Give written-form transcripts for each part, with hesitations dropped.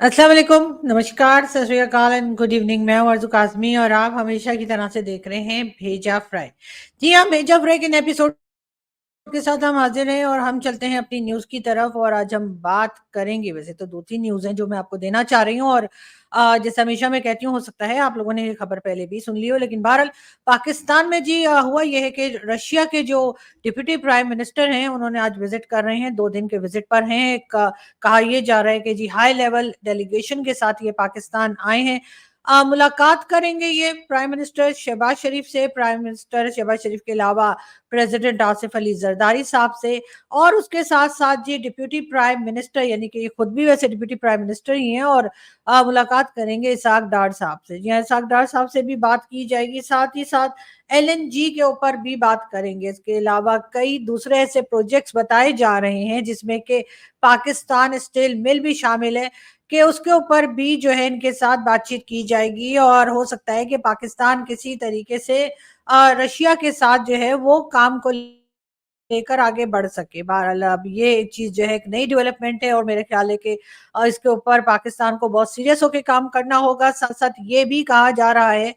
अस्सलाम वालेकुम, नमस्कार, सत श्री अकाल एंड गुड इवनिंग। मैं हूं अर्ज़ू काज़मी और आप हमेशा की तरह से देख रहे हैं भेजा फ्राई। जी हाँ, भेजा फ्राई के नए एपिसोड के साथ हम हाजिर हैं और हम चलते हैं अपनी न्यूज़ की तरफ और आज हम बात करेंगे। वैसे तो 2-3 न्यूज़ हैं जो मैं आपको देना चाह रही हूँ और जैसे हमेशा मैं कहती हूँ, हो सकता है आप लोगों ने ये खबर पहले भी सुन ली हो, लेकिन बहरहाल पाकिस्तान में जी हुआ ये है कि रशिया के जो डिप्टी प्राइम मिनिस्टर हैं, उन्होंने आज विज़िट कर रहे हैं, 2 दिन के विज़िट पर हैं। कहा ये जा रहा है कि जी हाई लेवल डेलीगेशन के साथ ये पाकिस्तान आए हैं। मुलाकात करेंगे ये प्राइम मिनिस्टर शहबाज शरीफ से, प्राइम मिनिस्टर शहबाज शरीफ के अलावा प्रेसिडेंट आसिफ अली जरदारी साहब से और उसके साथ-साथ जी डिप्टी प्राइम मिनिस्टर, यानी कि ये खुद भी वैसे डिप्टी प्राइम मिनिस्टर ही हैं और मुलाकात करेंगे इसहाक डार साहब से। जी हाँ, इसहाक डार साहब से भी बात की जाएगी, साथ ही साथ एलएनजी के ऊपर भी बात करेंगे। इसके अलावा कई दूसरे ऐसे प्रोजेक्ट्स बताए जा रहे हैं जिसमें कि पाकिस्तान स्टील मिल भी शामिल है, कि उसके ऊपर भी जो है इनके साथ बातचीत की जाएगी और हो सकता है कि पाकिस्तान किसी तरीके से रशिया के साथ जो है वो काम को लेकर आगे बढ़ सके। बहरहाल अब ये एक चीज़ जो है एक नई डेवलपमेंट है और मेरे ख़्याल है कि इसके ऊपर पाकिस्तान को बहुत सीरियस होके काम करना होगा। साथ-साथ ये भी कहा जा रहा है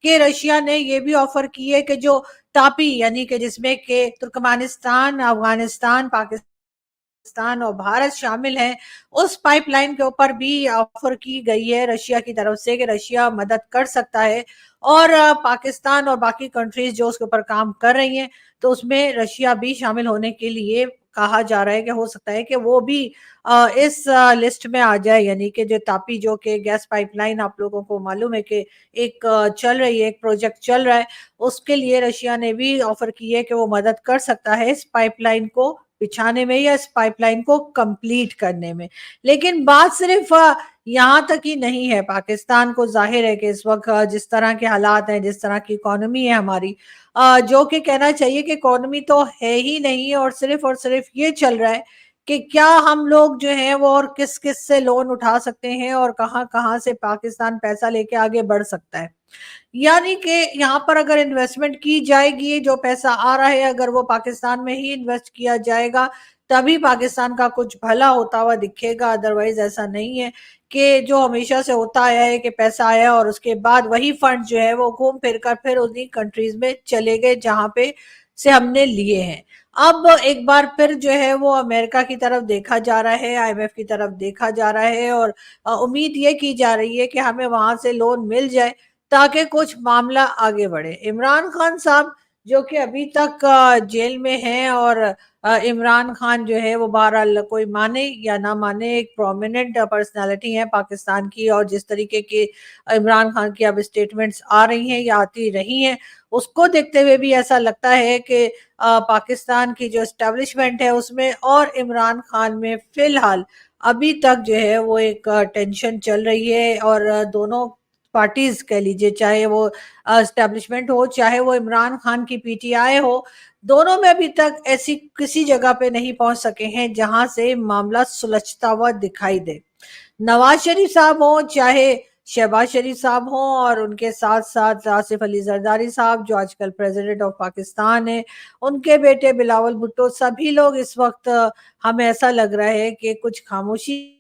कि रशिया ने ये भी ऑफ़र की है कि जो तापी, यानी कि जिसमें कि तुर्कमेनिस्तान, अफ़गानिस्तान, पाकिस्तान और भारत शामिल हैं, उस पाइपलाइन के ऊपर भी ऑफ़र की गई है रशिया की तरफ से कि रशिया मदद कर सकता है और पाकिस्तान और बाकी कंट्रीज़ जो उसके ऊपर काम कर रही हैं, तो उसमें रशिया भी शामिल होने के लिए कहा जा रहा है कि हो सकता है कि वो भी इस लिस्ट में आ जाए। यानी कि जो तापी, जो कि गैस पाइपलाइन, आप लोगों को मालूम है कि एक चल रही है, एक प्रोजेक्ट चल रहा है, उसके लिए रशिया ने भी ऑफ़र की है कि वो मदद कर सकता है इस पाइपलाइन को बिछाने में या इस पाइपलाइन को कंप्लीट करने में। लेकिन बात सिर्फ़ यहाँ तक ही नहीं है। पाकिस्तान को ज़ाहिर है कि इस वक़्त जिस तरह के हालात हैं, जिस तरह की इकोनॉमी है हमारी, जो कि कहना चाहिए कि इकोनॉमी तो है ही नहीं और सिर्फ़ ये चल रहा है कि क्या हम लोग जो हैं वो और किस-किस से लोन उठा सकते हैं और कहाँ-कहाँ से पाकिस्तान पैसा लेके आगे बढ़ सकता है। यानी कि यहाँ पर अगर इन्वेस्टमेंट की जाएगी, जो पैसा आ रहा है अगर वो पाकिस्तान में ही इन्वेस्ट किया जाएगा, तभी पाकिस्तान का कुछ भला होता हुआ दिखेगा। अदरवाइज़ ऐसा नहीं है कि जो हमेशा से होता आया है कि पैसा आया और उसके बाद वही फंड जो है वो घूम फिर कर फिर उन्हीं कंट्रीज़ में चले गए जहाँ पे से हमने लिए हैं। अब एक बार फिर जो है वो अमेरिका की तरफ देखा जा रहा है, आईएमएफ की तरफ देखा जा रहा है और उम्मीद ये की जा रही है कि हमें वहाँ से लोन मिल जाए ताकि कुछ मामला आगे बढ़े। इमरान खान साहब, जो कि अभी तक जेल में हैं और इमरान खान जो है वो बहरहाल कोई माने या ना माने एक प्रोमिनेंट पर्सनैलिटी है पाकिस्तान की और जिस तरीके की इमरान खान की अब स्टेटमेंट्स आ रही हैं या आती रही हैं, उसको देखते हुए भी ऐसा लगता है कि पाकिस्तान की जो एस्टेब्लिशमेंट है उसमें और इमरान खान में फ़िलहाल अभी तक जो है वो एक टेंशन चल रही है और दोनों पार्टीज़ कह लीजिए, चाहे वो एस्टेब्लिशमेंट हो, चाहे वो इमरान खान की पीटीआई हो, दोनों में अभी तक ऐसी किसी जगह पे नहीं पहुँच सके हैं, जहाँ से मामला सुलझता हुआ दिखाई दे। नवाज़ शरीफ साहब हों, चाहे शहबाज शरीफ साहब हों और उनके साथ-साथ आसिफ अली ज़रदारी साहब, जो आजकल प्रेज़िडेंट ऑफ पाकिस्तान हैं, उनके बेटे बिलावल भुट्टो, सभी लोग इस वक़्त हमें ऐसा लग रहा है कि कुछ खामोशी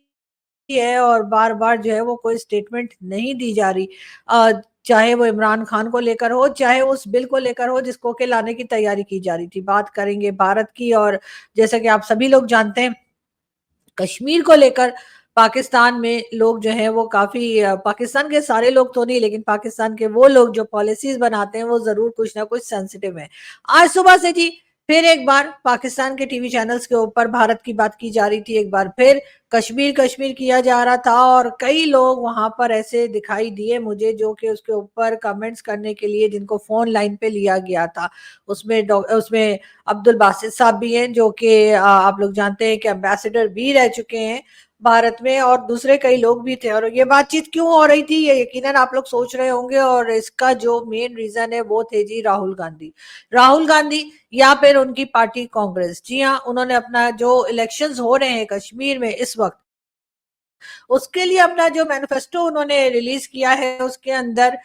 है और बार-बार जो है वो कोई स्टेटमेंट नहीं दी जा रही। अ, चाहे वो इमरान खान को लेकर हो, चाहे उस बिल को लेकर हो जिसको कि लाने की तैयारी की जा रही थी। बात करेंगे भारत की और जैसा कि आप सभी लोग जानते हैं, कश्मीर को लेकर पाकिस्तान में लोग जो हैं वो काफ़ी पाकिस्तान के सारे लोग तो नहीं, लेकिन पाकिस्तान के वो लोग जो पॉलिसीज़ बनाते हैं वो ज़रूर कुछ ना कुछ सेंसिटिव हैं। आज सुबह से जी फिर एक बार पाकिस्तान के टीवी चैनल्स के ऊपर भारत की बात की जा रही थी, एक बार फिर कश्मीर, कश्मीर किया जा रहा था और कई लोग वहाँ पर ऐसे दिखाई दिए मुझे जो कि उसके ऊपर कमेंट्स करने के लिए जिनको फ़ोन लाइन पे लिया गया था। उसमें अब्दुल बासित साहब भी हैं जो कि आप लोग जानते हैं कि एम्बेसडर भी रह चुके हैं भारत में और दूसरे कई लोग भी थे और ये बातचीत क्यों हो रही थी ये यकीनन आप लोग सोच रहे होंगे और इसका जो मेन रीजन है वो थे जी राहुल गांधी। राहुल गांधी या फिर उनकी पार्टी कांग्रेस। जी हाँ, उन्होंने अपना जो इलेक्शंस हो रहे हैं कश्मीर में इस वक्त, उसके लिए अपना जो मैनिफेस्टो उन्होंने रिलीज किया है उसके अंदर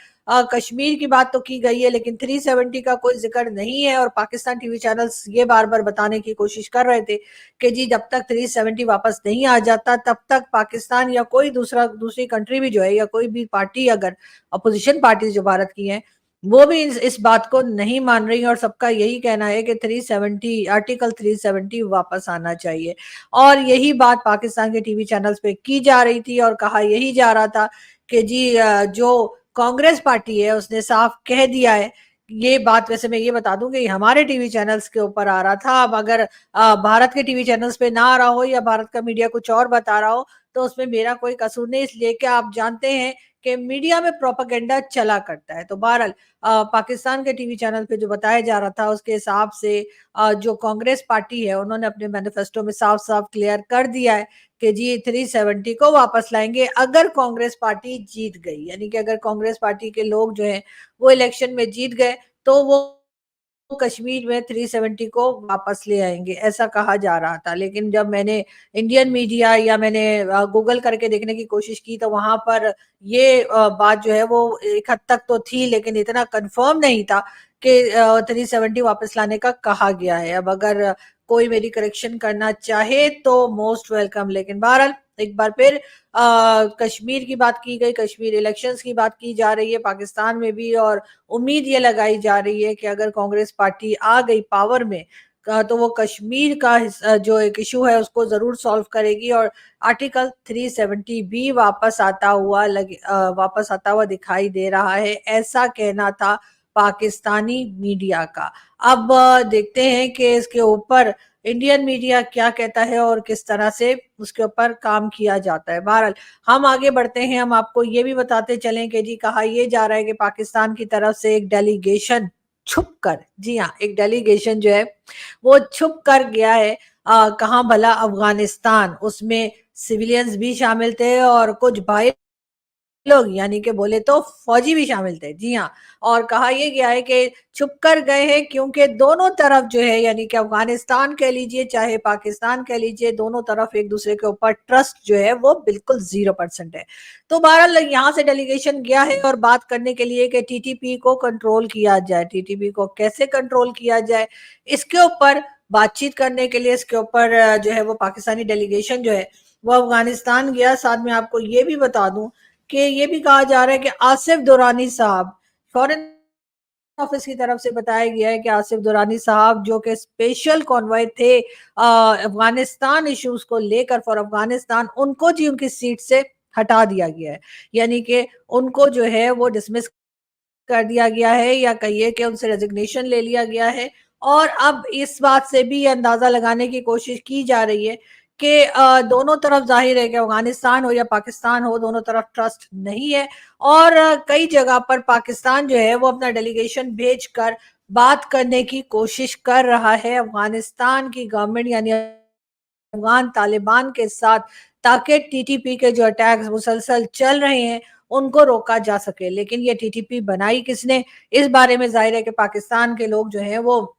कश्मीर की बात तो की गई है, लेकिन 370 का कोई जिक्र नहीं है। और पाकिस्तान टीवी चैनल्स ये बार बार बताने की कोशिश कर रहे थे कि जी जब तक 370 वापस नहीं आ जाता तब तक पाकिस्तान या कोई दूसरी कंट्री भी जो है या कोई भी पार्टी अगर अपोजिशन पार्टी जो भारत की है वो भी इस बात को नहीं मान रही। और सबका यही कहना है कि 370 आर्टिकल 370 वापस आना चाहिए। और यही बात पाकिस्तान के टीवी चैनल्स पे की जा रही थी और कहा यही जा रहा था कि जी जो कांग्रेस पार्टी है उसने साफ कह दिया है। ये बात वैसे मैं ये बता दूं कि हमारे टीवी चैनल्स के ऊपर आ रहा था। अब अगर भारत के टीवी चैनल्स पे ना आ रहा हो या भारत का मीडिया कुछ और बता रहा हो तो उसमें मेरा कोई कसूर नहीं, इसलिए कि आप जानते हैं कि मीडिया में प्रोपेगेंडा चला करता है। तो बहरहाल पाकिस्तान के टीवी चैनल पे जो बताया जा रहा था उसके हिसाब से जो कांग्रेस पार्टी है उन्होंने अपने मैनिफेस्टो में साफ साफ क्लियर कर दिया है कि जी 370 को वापस लाएंगे अगर कांग्रेस पार्टी जीत गई। यानी कि अगर कांग्रेस पार्टी के लोग जो हैं वो इलेक्शन में जीत गए तो वो कश्मीर में 370 को वापस ले आएंगे, ऐसा कहा जा रहा था। लेकिन जब मैंने इंडियन मीडिया या मैंने गूगल करके देखने की कोशिश की तो वहां पर ये बात जो है वो एक हद तक तो थी, लेकिन इतना कंफर्म नहीं था कि 370 वापस लाने का कहा गया है। अब अगर कोई मेरी करेक्शन करना चाहे तो मोस्ट वेलकम। लेकिन बहरहाल एक बार फिर कश्मीर की बात की गई, कश्मीर इलेक्शंस की बात की जा रही है पाकिस्तान में भी। और उम्मीद ये लगाई जा रही है कि अगर कांग्रेस पार्टी आ गई पावर में तो वो कश्मीर का जो एक इशू है उसको जरूर सॉल्व करेगी और आर्टिकल 370 भी वापस आता हुआ दिखाई दे रहा है, ऐसा कहना था पाकिस्तानी मीडिया का। अब देखते हैं कि इसके ऊपर इंडियन मीडिया क्या कहता है और किस तरह से उसके ऊपर काम किया जाता है। बहरहाल हम आगे बढ़ते हैं, हम आपको ये भी बताते चलें कि जी कहा यह जा रहा है कि पाकिस्तान की तरफ से एक डेलीगेशन छुप कर, जी हाँ एक डेलीगेशन जो है वो छुप कर गया है कहाँ भला, अफगानिस्तान। उसमें सिविलियंस भी शामिल थे और कुछ भाई लोग यानी कि बोले तो फौजी भी शामिल थे, जी हाँ। और कहा यह गया है कि छुप कर गए हैं क्योंकि दोनों तरफ जो है यानी कि अफगानिस्तान कह लीजिए चाहे पाकिस्तान कह लीजिए दोनों तरफ एक दूसरे के ऊपर ट्रस्ट जो है वो बिल्कुल 0% है। तो बहरहाल यहाँ से डेलीगेशन गया है और बात करने के लिए कि टीटीपी को कंट्रोल किया जाए, टीटीपी को कैसे कंट्रोल किया जाए इसके ऊपर बातचीत करने के लिए इसके ऊपर जो है वो पाकिस्तानी डेलीगेशन जो है वो अफगानिस्तान गया। साथ में आपको ये भी बता दूं कि ये भी कहा जा रहा है कि आसिफ दुरानी साहब, फॉरेन ऑफिस की तरफ से बताया गया है कि आसिफ दुरानी साहब जो कि स्पेशल कॉन्वॉय थे अफगानिस्तान इश्यूज को लेकर फॉर अफगानिस्तान, उनको जी उनकी सीट से हटा दिया गया है। यानी कि उनको जो है वो डिसमिस कर दिया गया है या कहिए कि उनसे रेजिग्नेशन ले लिया गया है। और अब इस बात से भी अंदाजा लगाने की कोशिश की जा रही है कि दोनों तरफ जाहिर है कि अफगानिस्तान हो या पाकिस्तान हो दोनों तरफ ट्रस्ट नहीं है। और कई जगह पर पाकिस्तान जो है वो अपना डेलीगेशन भेजकर बात करने की कोशिश कर रहा है अफगानिस्तान की गवर्नमेंट यानी अफगान तालिबान के साथ, ताकि टीटीपी के जो अटैक्स मुसलसल चल रहे हैं उनको रोका जा सके। लेकिन ये टीटीपी बनाई किसने, इस बारे में जाहिर है कि पाकिस्तान के लोग जो हैं वो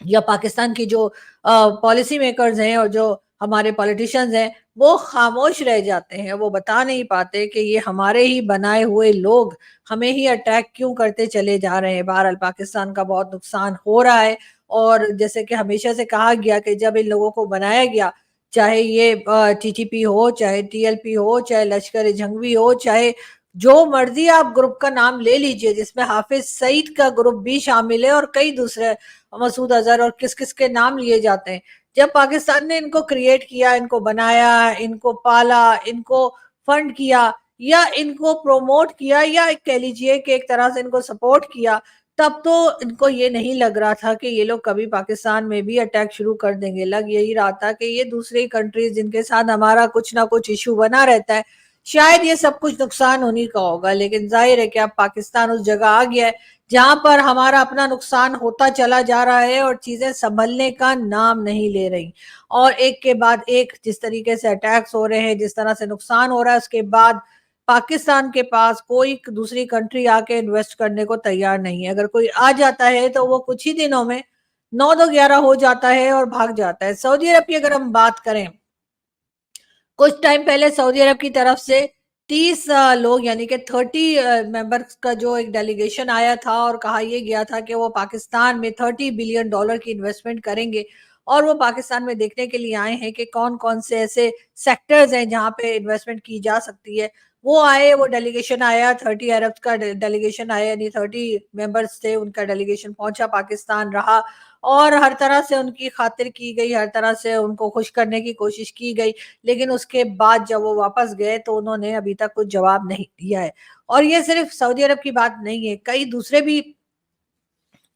या पाकिस्तान की जो पॉलिसी मेकर्स हैं और जो हमारे पॉलिटिशियंस हैं वो खामोश रह जाते हैं। वो बता नहीं पाते कि ये हमारे ही बनाए हुए लोग हमें ही अटैक क्यों करते चले जा रहे हैं। बहरहाल पाकिस्तान का बहुत नुकसान हो रहा है। और जैसे कि हमेशा से कहा गया कि जब इन लोगों को बनाया गया, चाहे ये टीटीपी हो, चाहे टीएलपी हो, चाहे लश्कर ए जंगवी हो, चाहे जो मर्जी आप ग्रुप का नाम ले लीजिए जिसमें हाफिज सईद का ग्रुप भी शामिल है और कई दूसरे, मसूद अजहर और किस किस के नाम लिए जाते हैं। जब पाकिस्तान ने इनको क्रिएट किया, इनको बनाया, इनको पाला, इनको फंड किया या इनको प्रोमोट किया या कह लीजिए कि एक तरह से इनको सपोर्ट किया, तब तो इनको ये नहीं लग रहा था कि ये लोग कभी पाकिस्तान में भी अटैक शुरू कर देंगे। लग यही रहा था कि ये दूसरी कंट्रीज जिनके साथ हमारा कुछ ना कुछ इशू बना रहता है, शायद ये सब कुछ नुकसान होने का होगा। लेकिन जाहिर है कि अब पाकिस्तान उस जगह आ गया है जहां पर हमारा अपना नुकसान होता चला जा रहा है और चीजें संभलने का नाम नहीं ले रही। और एक के बाद एक जिस तरीके से अटैक्स हो रहे हैं, जिस तरह से नुकसान हो रहा है, उसके बाद पाकिस्तान के पास कोई दूसरी कंट्री आके इन्वेस्ट करने को तैयार नहीं है। अगर कोई आ जाता है तो वो कुछ ही दिनों में 9-2-11 हो जाता है और भाग जाता है। सऊदी अरब की अगर हम बात करें, कुछ टाइम पहले सऊदी अरब की तरफ से 30 लोग यानी कि 30 मेंबर्स का जो एक डेलीगेशन आया था और कहा यह गया था कि वो पाकिस्तान में $30 बिलियन की इन्वेस्टमेंट करेंगे और वो पाकिस्तान में देखने के लिए आए हैं कि कौन कौन से ऐसे सेक्टर्स हैं जहां पे इन्वेस्टमेंट की जा सकती है। वो आए, वो डेलीगेशन आया, 30 अरब का डेलीगेशन आया, यानी 30 मेंबर्स थे, उनका डेलीगेशन पहुंचा, पाकिस्तान रहा और हर तरह से उनकी खातिर की गई, हर तरह से उनको खुश करने की कोशिश की गई। लेकिन उसके बाद जब वो वापस गए तो उन्होंने अभी तक कुछ जवाब नहीं दिया है। और ये सिर्फ सऊदी अरब की बात नहीं है, कई दूसरे भी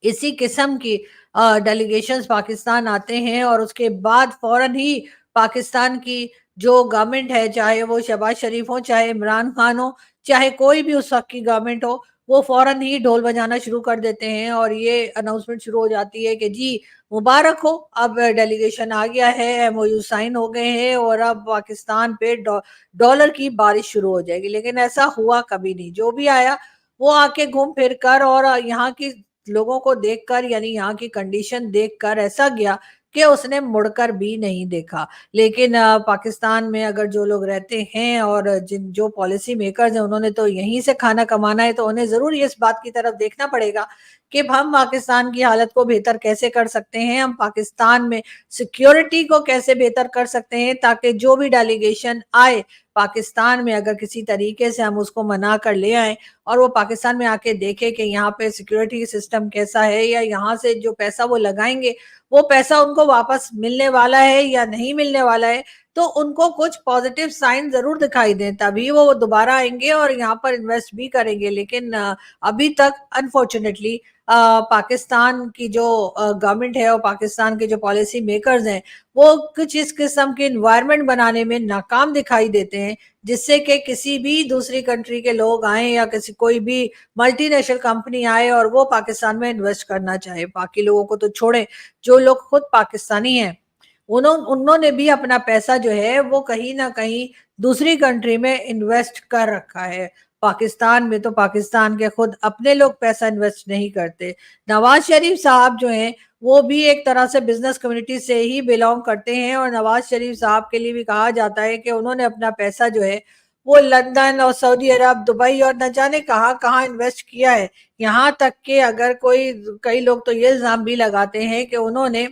इसी किस्म की डेलीगेशंस पाकिस्तान आते हैं और उसके बाद फौरन ही पाकिस्तान की जो गवर्नमेंट है, चाहे वो शहबाज शरीफ हो, चाहे इमरान खान हो, चाहे कोई भी उस वक्त की गवर्नमेंट हो, वो फौरन ही ढोल बजाना शुरू कर देते हैं और ये अनाउंसमेंट शुरू हो जाती है कि जी मुबारक हो, अब डेलीगेशन आ गया है, एमओयू साइन हो गए हैं और अब पाकिस्तान पे डॉलर की बारिश शुरू हो जाएगी। लेकिन ऐसा हुआ कभी नहीं। जो भी आया वो आके घूम फिर कर और यहाँ की लोगों को देखकर, यानी यहाँ की कंडीशन देखकर ऐसा गया कि उसने मुड़कर भी नहीं देखा। लेकिन पाकिस्तान में अगर जो लोग रहते हैं और जिन जो पॉलिसी मेकर्स हैं उन्होंने तो यहीं से खाना कमाना है, तो उन्हें जरूर इस बात की तरफ देखना पड़ेगा कि हम पाकिस्तान की हालत को बेहतर कैसे कर सकते हैं, हम पाकिस्तान में सिक्योरिटी को कैसे बेहतर कर सकते हैं, ताकि जो भी डेलीगेशन आए पाकिस्तान में, अगर किसी तरीके से हम उसको मना कर ले आए और वो पाकिस्तान में आके देखे कि यहाँ पे सिक्योरिटी सिस्टम कैसा है, या यहाँ से जो पैसा वो लगाएंगे वो पैसा उनको वापस मिलने वाला है या नहीं मिलने वाला है, तो उनको कुछ पॉजिटिव साइन जरूर दिखाई दें, तभी वो दोबारा आएंगे और यहाँ पर इन्वेस्ट भी करेंगे। लेकिन अभी तक अनफॉर्चुनेटली पाकिस्तान की जो गवर्नमेंट है और पाकिस्तान के जो पॉलिसी मेकर्स हैं वो कुछ इस किस्म के इन्वायरमेंट बनाने में नाकाम दिखाई देते हैं, जिससे कि किसी भी दूसरी कंट्री के लोग आए या किसी कोई भी मल्टीनेशनल कंपनी आए और वो पाकिस्तान में इन्वेस्ट करना चाहे। बाकी लोगों को तो छोड़े, जो लोग खुद पाकिस्तानी हैं उन्होंने भी अपना पैसा जो है वो कहीं ना कहीं दूसरी कंट्री में इन्वेस्ट कर रखा है। पाकिस्तान में तो पाकिस्तान के खुद अपने लोग पैसा इन्वेस्ट नहीं करते। नवाज शरीफ साहब जो हैं वो भी एक तरह से बिजनेस कम्युनिटी से ही बिलोंग करते हैं और नवाज शरीफ साहब के लिए भी कहा जाता है कि उन्होंने अपना पैसा जो है वो लंदन और सऊदी अरब, दुबई और न जाने कहाँ कहाँ इन्वेस्ट किया है। यहाँ तक कि अगर कोई, कई लोग तो ये इल्जाम भी लगाते हैं कि उन्होंने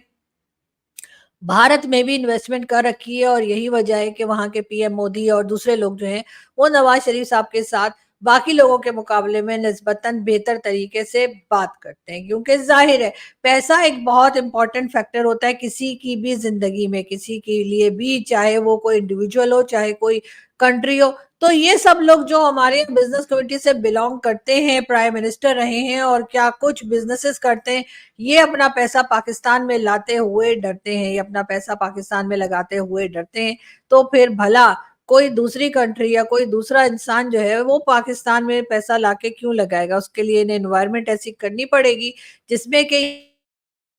भारत में भी इन्वेस्टमेंट कर रखी है और यही वजह है कि वहां के पीएम मोदी और दूसरे लोग जो हैं वो नवाज शरीफ साहब के साथ बाकी लोगों के मुकाबले में निस्बतन बेहतर तरीके से बात करते हैं, क्योंकि जाहिर है पैसा एक बहुत इंपॉर्टेंट फैक्टर होता है किसी की भी जिंदगी में, किसी के लिए भी, चाहे वो कोई इंडिविजुअल हो चाहे कोई कंट्री हो। तो ये सब लोग जो हमारे बिजनेस कम्युनिटी से बिलोंग करते हैं, प्राइम मिनिस्टर रहे हैं और क्या कुछ बिजनेसेस करते हैं, ये अपना पैसा पाकिस्तान में लाते हुए डरते हैं, ये अपना पैसा पाकिस्तान में लगाते हुए डरते हैं। तो फिर भला कोई दूसरी कंट्री या कोई दूसरा इंसान जो है वो पाकिस्तान में पैसा लाके क्यों लगाएगा? उसके लिए इन्हें एनवायरनमेंट ऐसी करनी पड़ेगी जिसमें कि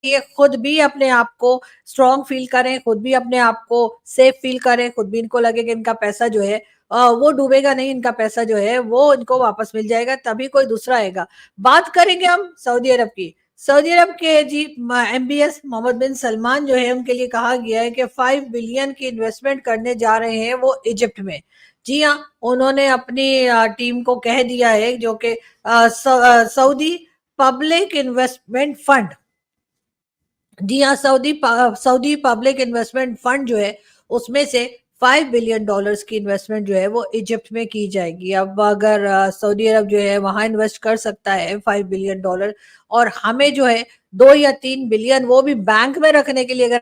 ये खुद भी अपने आप को स्ट्रांग फील करें, खुद भी अपने आप को सेफ फील करें, खुद भी इनको लगे कि इनका पैसा जो है वो डूबेगा नहीं, इनका पैसा जो है वो इनको वापस मिल जाएगा, तभी कोई दूसरा आएगा। बात करेंगे हम सऊदी अरब की। सऊदी अरब के जी एमबीएस मोहम्मद बिन सलमान जो है उनके लिए कहा गया है कि 5 बिलियन की इन्वेस्टमेंट करने जा रहे हैं वो इजिप्ट में। जी हाँ, उन्होंने अपनी टीम को कह दिया है, जो कि सऊदी पब्लिक इन्वेस्टमेंट फंड, जी हाँ, सऊदी पब्लिक इन्वेस्टमेंट फंड जो है उसमें से $5 बिलियन की इन्वेस्टमेंट जो है वो इजिप्ट में की जाएगी। अब अगर सऊदी अरब जो है वहां इन्वेस्ट कर सकता है $5 बिलियन, और हमें जो है 2 या 3 बिलियन वो भी बैंक में रखने के लिए अगर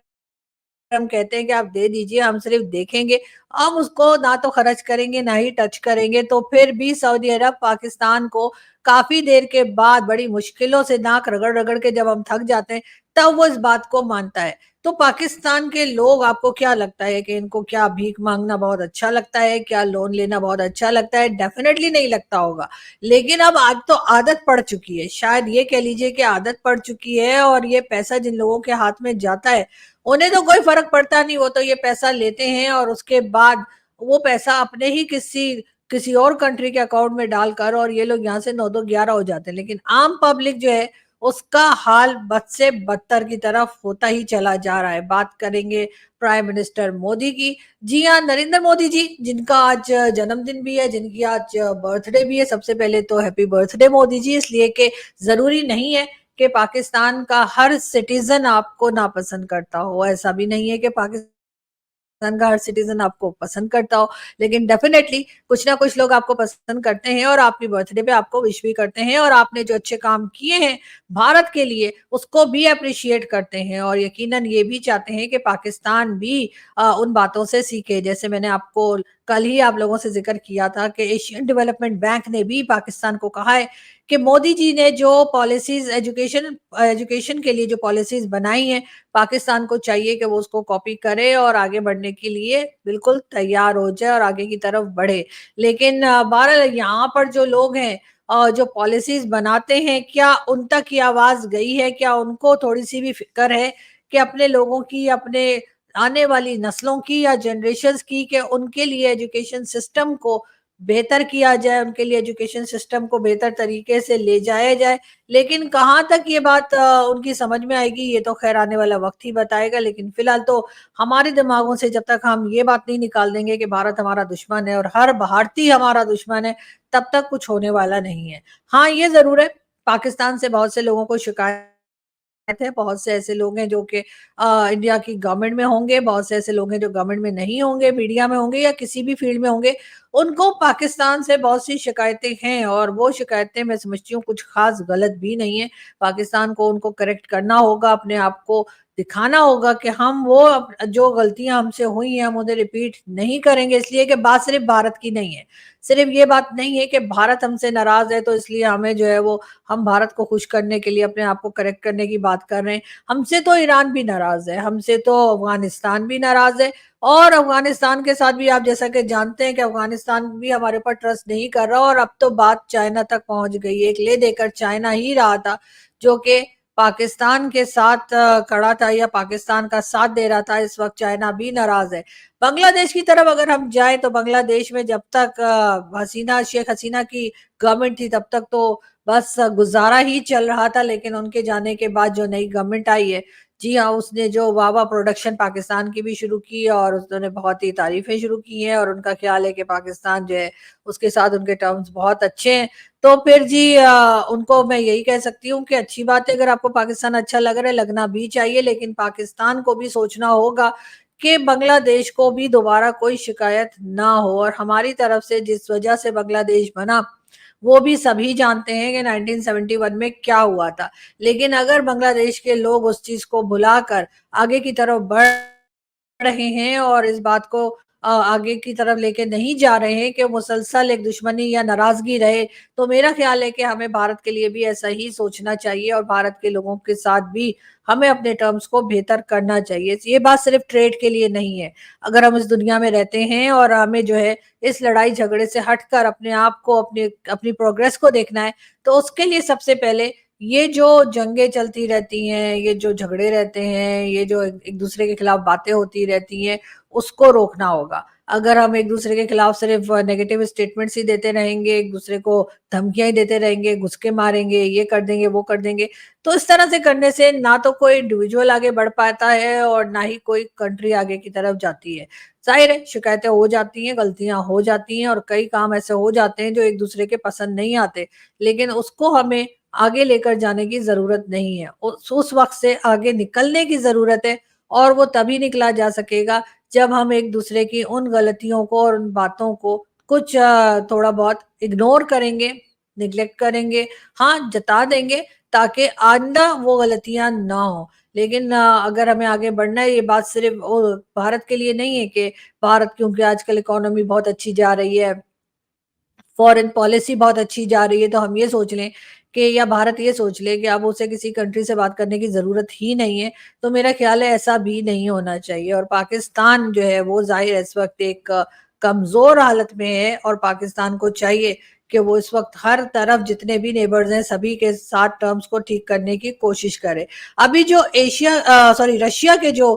हम कहते हैं कि आप दे दीजिए, हम सिर्फ देखेंगे, हम उसको ना तो खर्च करेंगे ना ही टच करेंगे, तो फिर भी सऊदी अरब पाकिस्तान को काफी देर के बाद बड़ी मुश्किलों से नाक रगड़ रगड़ के जब हम थक जाते हैं तब वो इस बात को मानता है। तो पाकिस्तान के लोग, आपको क्या लगता है कि इनको क्या भीख मांगना बहुत अच्छा लगता है, क्या लोन लेना बहुत अच्छा लगता है? डेफिनेटली नहीं लगता होगा। लेकिन अब आज तो आदत पड़ चुकी है, शायद ये कह लीजिए कि आदत पड़ चुकी है, और ये पैसा जिन लोगों के हाथ में जाता है उन्हें तो कोई फर्क पड़ता नहीं, वो तो ये पैसा लेते हैं और उसके बाद वो पैसा अपने ही किसी किसी और कंट्री के अकाउंट में डालकर, और ये लोग यहाँ से 9 दो 11 हो जाते हैं। लेकिन आम पब्लिक जो है उसका हाल बद से बदतर की तरफ होता ही चला जा रहा है। बात करेंगे प्राइम मिनिस्टर मोदी की। जी हाँ, नरेंद्र मोदी जी, जिनका आज जन्मदिन भी है, जिनकी आज बर्थडे भी है। सबसे पहले तो हैप्पी बर्थडे मोदी जी, इसलिए कि ज़रूरी नहीं है कि पाकिस्तान का हर सिटीज़न आपको नापसंद करता हो। ऐसा भी नहीं है कि पाकिस्तान का हर सिटीजन आपको पसंद करता हो, लेकिन डेफिनेटली कुछ ना कुछ लोग आपको पसंद करते हैं और आपकी बर्थडे पे आपको विश भी करते हैं, और आपने जो अच्छे काम किए हैं भारत के लिए उसको भी अप्रिशिएट करते हैं, और यकीनन ये भी चाहते हैं कि पाकिस्तान भी उन बातों से सीखे। जैसे मैंने आपको कल ही आप लोगों से जिक्र किया था कि एशियन डेवलपमेंट बैंक ने भी पाकिस्तान को कहा है कि मोदी जी ने जो पॉलिसीज एजुकेशन एजुकेशन के लिए जो पॉलिसीज बनाई हैं, पाकिस्तान को चाहिए कि वो उसको कॉपी करे और आगे बढ़ने के लिए बिल्कुल तैयार हो जाए और आगे की तरफ बढ़े। लेकिन बहरहाल यहाँ पर जो लोग हैं, जो पॉलिसीज बनाते हैं, क्या उन तक ये आवाज गई है? क्या उनको थोड़ी सी भी फिक्र है कि अपने लोगों की, अपने आने वाली नस्लों की या जनरेशन्स की, कि उनके लिए एजुकेशन सिस्टम को बेहतर किया जाए, उनके लिए एजुकेशन सिस्टम को बेहतर तरीके से ले जाया जाए? लेकिन कहाँ तक ये बात उनकी समझ में आएगी, ये तो खैर आने वाला वक्त ही बताएगा। लेकिन फिलहाल तो हमारे दिमागों से जब तक हम ये बात नहीं निकाल देंगे कि भारत हमारा दुश्मन है और हर भारतीय हमारा दुश्मन है, तब तक कुछ होने वाला नहीं है। हाँ, ये जरूर है, पाकिस्तान से बहुत से लोगों को शिकायत है। बहुत से ऐसे लोग हैं जो कि इंडिया की गवर्नमेंट में होंगे, बहुत से ऐसे लोग हैं जो गवर्नमेंट में नहीं होंगे, मीडिया में होंगे या किसी भी फील्ड में होंगे। उनको पाकिस्तान से बहुत सी शिकायतें हैं, और वो शिकायतें मैं समझती हूँ कुछ खास गलत भी नहीं है। पाकिस्तान को उनको करेक्ट करना होगा, अपने आप को दिखाना होगा कि हम वो जो गलतियां हमसे हुई हैं हम उन्हें रिपीट नहीं करेंगे। इसलिए कि बात सिर्फ भारत की नहीं है, सिर्फ ये बात नहीं है कि भारत हमसे नाराज है तो इसलिए हमें जो है वो, हम भारत को खुश करने के लिए अपने आप को करेक्ट करने की बात कर रहे हैं। हमसे तो ईरान भी नाराज है, हमसे तो अफगानिस्तान भी नाराज है, और अफगानिस्तान के साथ भी आप जैसा कि जानते हैं कि अफगानिस्तान भी हमारे ऊपर ट्रस्ट नहीं कर रहा, और अब तो बात चाइना तक पहुंच गई है। एक ले देकर चाइना ही रहा था, जो कि पाकिस्तान के साथ खड़ा था या पाकिस्तान का साथ दे रहा था। इस वक्त चाइना भी नाराज है। बांग्लादेश की तरफ अगर हम जाएं तो बांग्लादेश में जब तक हसीना, शेख हसीना की गवर्नमेंट थी, तब तक तो बस गुजारा ही चल रहा था। लेकिन उनके जाने के बाद जो नई गवर्नमेंट आई है, जी हाँ, उसने जो वावा प्रोडक्शन पाकिस्तान की भी शुरू की और उन्होंने बहुत ही तारीफें शुरू की हैं, और उनका ख्याल है कि पाकिस्तान जो है उसके साथ उनके टर्म्स बहुत अच्छे हैं। तो फिर जी उनको मैं यही कह सकती हूँ कि अच्छी बात है, अगर आपको पाकिस्तान अच्छा लग रहा है, लगना भी चाहिए, लेकिन पाकिस्तान को भी सोचना होगा कि बांग्लादेश को भी दोबारा कोई शिकायत ना हो। और हमारी तरफ से जिस वजह से बांग्लादेश बना, वो भी सभी जानते हैं कि 1971 में क्या हुआ था। लेकिन अगर बांग्लादेश के लोग उस चीज को भुलाकर आगे की तरफ बढ़ रहे हैं और इस बात को आगे की तरफ लेके नहीं जा रहे हैं कि मुसलसल एक दुश्मनी या नाराजगी रहे, तो मेरा ख्याल है कि हमें भारत के लिए भी ऐसा ही सोचना चाहिए, और भारत के लोगों के साथ भी हमें अपने टर्म्स को बेहतर करना चाहिए। ये बात सिर्फ ट्रेड के लिए नहीं है। अगर हम इस दुनिया में रहते हैं और हमें जो है इस लड़ाई झगड़े से हटकर अपने आप को, अपनी अपनी प्रोग्रेस को देखना है, तो उसके लिए सबसे पहले ये जो जंगें चलती रहती हैं, ये जो झगड़े रहते हैं, ये जो एक दूसरे के खिलाफ बातें होती रहती हैं, उसको रोकना होगा। अगर हम एक दूसरे के खिलाफ सिर्फ नेगेटिव स्टेटमेंट्स ही देते रहेंगे, एक दूसरे को धमकियां ही देते रहेंगे, घुसके मारेंगे, ये कर देंगे, वो कर देंगे, तो इस तरह से करने से ना तो कोई इंडिविजुअल आगे बढ़ पाता है और ना ही कोई कंट्री आगे की तरफ जाती है। जाहिर है शिकायतें हो जाती हैं, गलतियां हो जाती हैं, और कई काम ऐसे हो जाते हैं जो एक दूसरे के पसंद नहीं आते, लेकिन उसको हमें आगे लेकर जाने की जरूरत नहीं है। उस वक्त से आगे निकलने की जरूरत है, और वो तभी निकला जा सकेगा जब हम एक दूसरे की उन गलतियों को और उन बातों को कुछ थोड़ा बहुत इग्नोर करेंगे, निग्लेक्ट करेंगे, हाँ जता देंगे, ताकि आइंदा वो गलतियां ना हो। लेकिन अगर हमें आगे बढ़ना है, ये बात सिर्फ भारत के लिए नहीं है कि भारत, क्योंकि आजकल इकोनॉमी बहुत अच्छी जा रही है, फॉरेन पॉलिसी बहुत अच्छी जा रही है, तो हम ये सोच लें कि, या भारत ये सोच ले कि अब उसे किसी कंट्री से बात करने की ज़रूरत ही नहीं है, तो मेरा ख्याल है ऐसा भी नहीं होना चाहिए। और पाकिस्तान जो है वो ज़ाहिर है इस वक्त एक कमज़ोर हालत में है, और पाकिस्तान को चाहिए कि वो इस वक्त हर तरफ जितने भी नेबर्स हैं सभी के साथ टर्म्स को ठीक करने की कोशिश करे। अभी जो रशिया के जो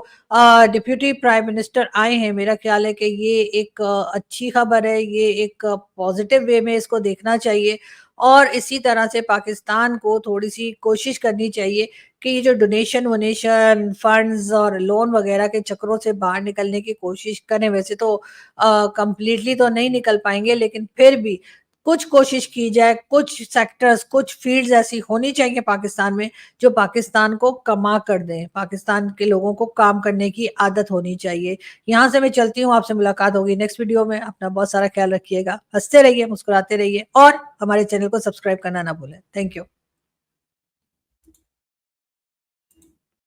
डिप्यूटी प्राइम मिनिस्टर आए हैं, मेरा ख्याल है कि ये एक अच्छी खबर है, ये एक पॉजिटिव वे में इसको देखना चाहिए। और इसी तरह से पाकिस्तान को थोड़ी-सी कोशिश करनी चाहिए कि ये जो डोनेशन-वोनेशन, फंड्स और लोन वगैरह के चक्करों से बाहर निकलने की कोशिश करें। वैसे तो कंप्लीटली तो नहीं निकल पाएँगे, लेकिन फिर भी कुछ कोशिश की जाए, कुछ सेक्टर्स, कुछ फ़ील्ड्स ऐसी होनी चाहिए पाकिस्तान में, जो पाकिस्तान को कमा कर दें। पाकिस्तान के लोगों को काम करने की आदत होनी चाहिए। यहाँ से मैं चलती हूँ, आपसे मुलाकात होगी नेक्स्ट वीडियो में। अपना बहुत सारा ख़्याल रखिएगा, हँसते रहिए, मुस्कुराते रहिए और हमारे चैनल को सब्सक्राइब करना ना भूलें। Thank you.